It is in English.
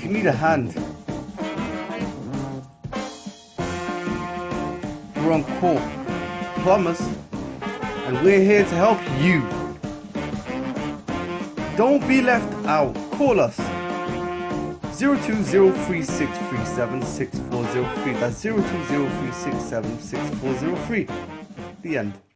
if you need a hand, we're on call plumbers, and we're here to help you. Don't be left out. Call us 0203637640 That's 0203676403. The end.